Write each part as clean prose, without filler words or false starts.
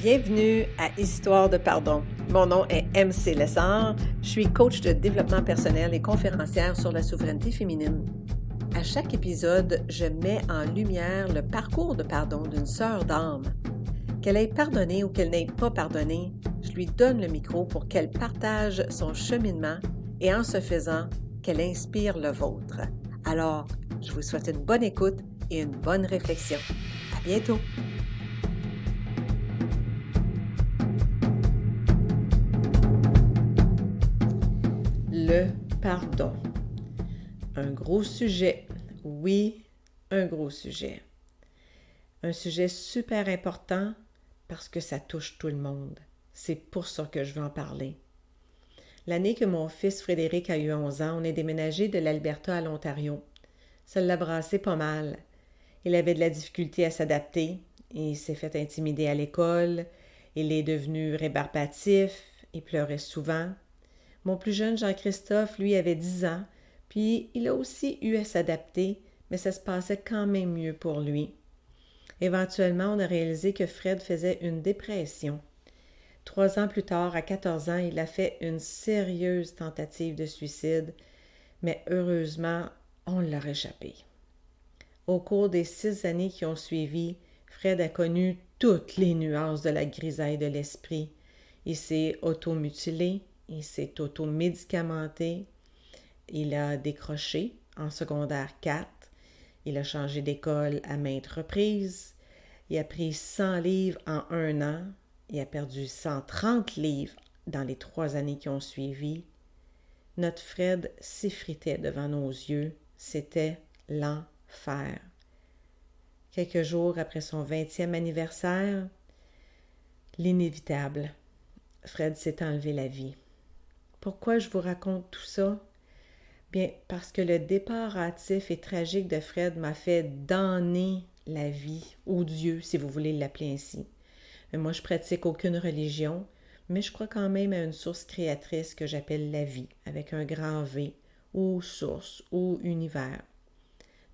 Bienvenue à Histoire de pardon. Mon nom est MC Lessard. Je suis coach de développement personnel et conférencière sur la souveraineté féminine. À chaque épisode, je mets en lumière le parcours de pardon d'une sœur d'âme. Qu'elle ait pardonné ou qu'elle n'ait pas pardonné, je lui donne le micro pour qu'elle partage son cheminement et en ce faisant, qu'elle inspire le vôtre. Alors, je vous souhaite une bonne écoute et une bonne réflexion. À bientôt! Le pardon. Un gros sujet. Oui, un gros sujet. Un sujet super important parce que ça touche tout le monde. C'est pour ça que je veux en parler. L'année que mon fils Frédéric a eu 11 ans, on est déménagé de l'Alberta à l'Ontario. Ça l'a brassé pas mal. Il avait de la difficulté à s'adapter. Il s'est fait intimider à l'école. Il est devenu rébarbatif. Il pleurait souvent. Mon plus jeune Jean-Christophe, lui, avait 10 ans, puis il a aussi eu à s'adapter, mais ça se passait quand même mieux pour lui. Éventuellement, on a réalisé que Fred faisait une dépression. 3 ans plus tard, à 14 ans, il a fait une sérieuse tentative de suicide, mais heureusement, on l'a réchappé. Au cours des 6 années qui ont suivi, Fred a connu toutes les nuances de la grisaille de l'esprit. Il s'est automutilé, il s'est automédicamenté, il a décroché en secondaire 4, il a changé d'école à maintes reprises, il a pris 100 livres en 1 an, il a perdu 130 livres dans les 3 années qui ont suivi. Notre Fred s'effritait devant nos yeux, c'était l'enfer. Quelques jours après son 20e anniversaire, l'inévitable, Fred s'est enlevé la vie. Pourquoi je vous raconte tout ça? Bien, parce que le départ hâtif et tragique de Fred m'a fait damner la vie, ou Dieu, si vous voulez l'appeler ainsi. Moi, je pratique aucune religion, mais je crois quand même à une source créatrice que j'appelle la vie, avec un grand V, ou source, ou univers.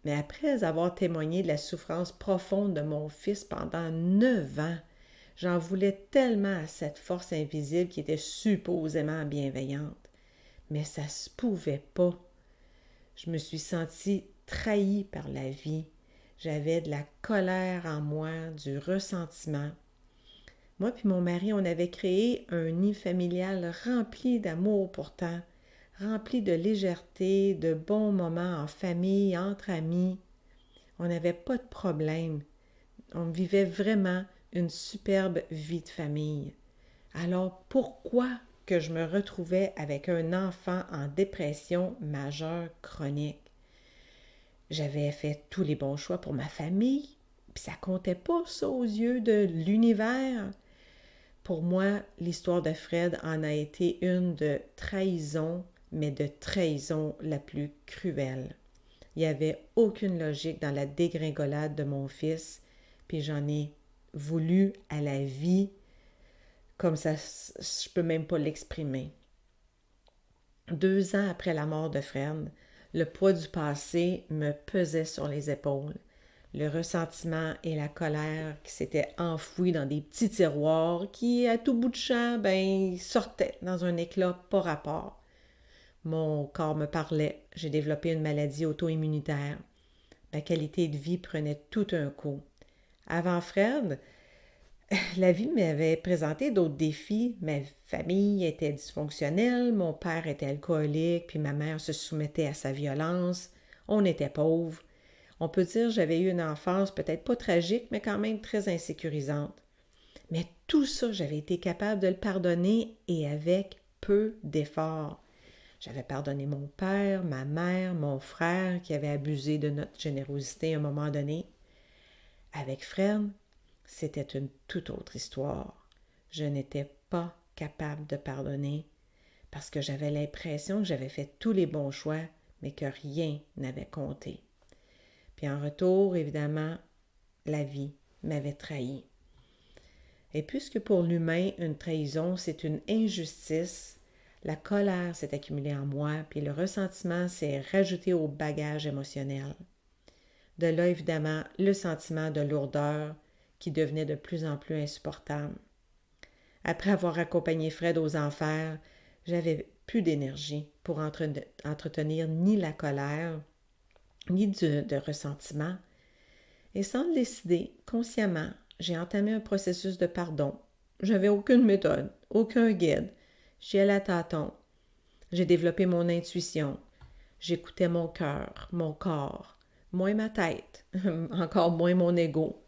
Mais après avoir témoigné de la souffrance profonde de mon fils pendant 9 ans, j'en voulais tellement à cette force invisible qui était supposément bienveillante. Mais ça se pouvait pas. Je me suis sentie trahie par la vie. J'avais de la colère en moi, du ressentiment. Moi puis mon mari, on avait créé un nid familial rempli d'amour pourtant, rempli de légèreté, de bons moments en famille, entre amis. On n'avait pas de problème. On vivait vraiment une superbe vie de famille. Alors pourquoi que je me retrouvais avec un enfant en dépression majeure chronique? J'avais fait tous les bons choix pour ma famille, puis ça comptait pas ça aux yeux de l'univers. Pour moi, l'histoire de Fred en a été une de trahison, mais de trahison la plus cruelle. Il n'y avait aucune logique dans la dégringolade de mon fils, puis j'en ai voulu à la vie, comme ça, je peux même pas l'exprimer. 2 ans après la mort de Fred, le poids du passé me pesait sur les épaules. Le ressentiment et la colère qui s'étaient enfouis dans des petits tiroirs qui, à tout bout de champ, sortaient dans un éclat pas rapport. Mon corps me parlait. J'ai développé une maladie auto-immunitaire. Ma qualité de vie prenait tout un coup. Avant Fred, la vie m'avait présenté d'autres défis. Ma famille était dysfonctionnelle, mon père était alcoolique, puis ma mère se soumettait à sa violence. On était pauvres. On peut dire que j'avais eu une enfance peut-être pas tragique, mais quand même très insécurisante. Mais tout ça, j'avais été capable de le pardonner et avec peu d'efforts. J'avais pardonné mon père, ma mère, mon frère qui avaient abusé de notre générosité à un moment donné. Avec Fred, c'était une toute autre histoire. Je n'étais pas capable de pardonner parce que j'avais l'impression que j'avais fait tous les bons choix, mais que rien n'avait compté. Puis en retour, évidemment, la vie m'avait trahi. Et puisque pour l'humain, une trahison, c'est une injustice, la colère s'est accumulée en moi, puis le ressentiment s'est rajouté au bagage émotionnel. De là, évidemment, le sentiment de lourdeur qui devenait de plus en plus insupportable. Après avoir accompagné Fred aux enfers, j'avais plus d'énergie pour entretenir ni la colère, ni de ressentiment. Et sans le décider, consciemment, j'ai entamé un processus de pardon. J'avais aucune méthode, aucun guide. J'y allais à tâtons. J'ai développé mon intuition. J'écoutais mon cœur, mon corps, moins ma tête, encore moins mon ego.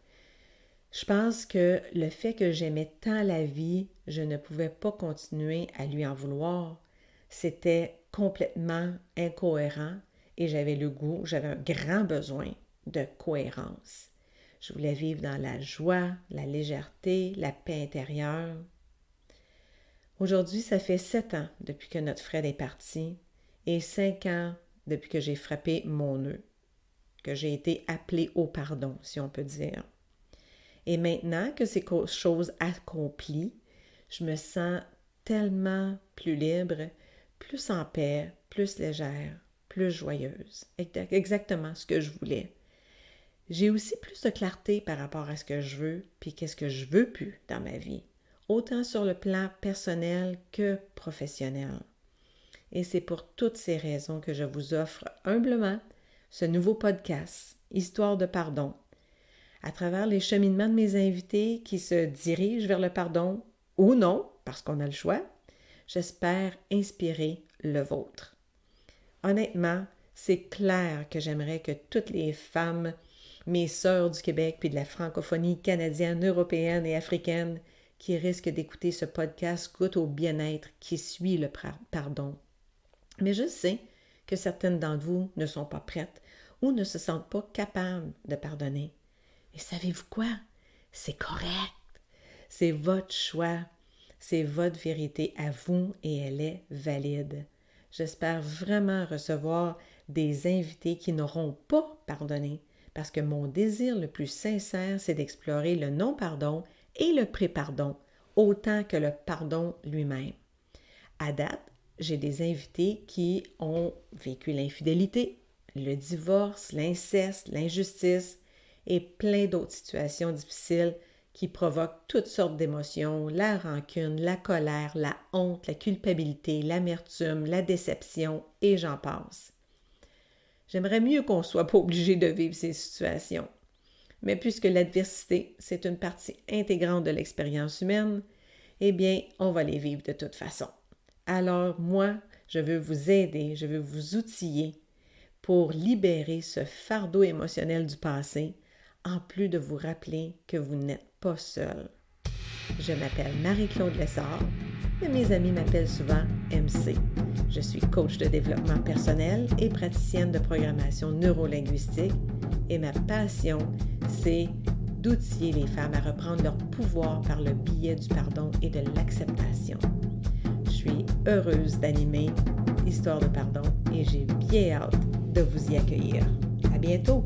Je pense que le fait que j'aimais tant la vie, je ne pouvais pas continuer à lui en vouloir. C'était complètement incohérent et j'avais un grand besoin de cohérence. Je voulais vivre dans la joie, la légèreté, la paix intérieure. Aujourd'hui, ça fait 7 ans depuis que notre Fred est parti et 5 ans depuis que j'ai frappé mon nœud, que j'ai été appelée au pardon, si on peut dire. Et maintenant que ces choses accomplies, je me sens tellement plus libre, plus en paix, plus légère, plus joyeuse. Exactement ce que je voulais. J'ai aussi plus de clarté par rapport à ce que je veux, puis qu'est-ce que je veux plus dans ma vie, autant sur le plan personnel que professionnel. Et c'est pour toutes ces raisons que je vous offre humblement ce nouveau podcast, Histoire de pardon, à travers les cheminements de mes invités qui se dirigent vers le pardon ou non, parce qu'on a le choix, j'espère inspirer le vôtre. Honnêtement, c'est clair que j'aimerais que toutes les femmes, mes sœurs du Québec puis de la francophonie canadienne, européenne et africaine qui risquent d'écouter ce podcast goûtent au bien-être qui suit le pardon. Mais je sais que certaines d'entre vous ne sont pas prêtes ou ne se sentent pas capables de pardonner. Et savez-vous quoi? C'est correct. C'est votre choix. C'est votre vérité à vous et elle est valide. J'espère vraiment recevoir des invités qui n'auront pas pardonné parce que mon désir le plus sincère, c'est d'explorer le non-pardon et le pré-pardon autant que le pardon lui-même. À date, j'ai des invités qui ont vécu l'infidélité, le divorce, l'inceste, l'injustice et plein d'autres situations difficiles qui provoquent toutes sortes d'émotions, la rancune, la colère, la honte, la culpabilité, l'amertume, la déception et j'en passe. J'aimerais mieux qu'on ne soit pas obligé de vivre ces situations. Mais puisque l'adversité, c'est une partie intégrante de l'expérience humaine, eh bien, on va les vivre de toute façon. Alors, moi, je veux vous aider, je veux vous outiller pour libérer ce fardeau émotionnel du passé, en plus de vous rappeler que vous n'êtes pas seul. Je m'appelle Marie-Claude Lessard, mais mes amis m'appellent souvent MC. Je suis coach de développement personnel et praticienne de programmation neurolinguistique et ma passion, c'est d'outiller les femmes à reprendre leur pouvoir par le biais du pardon et de l'acceptation. Je suis heureuse d'animer Histoire de pardon et j'ai bien hâte de vous y accueillir. À bientôt!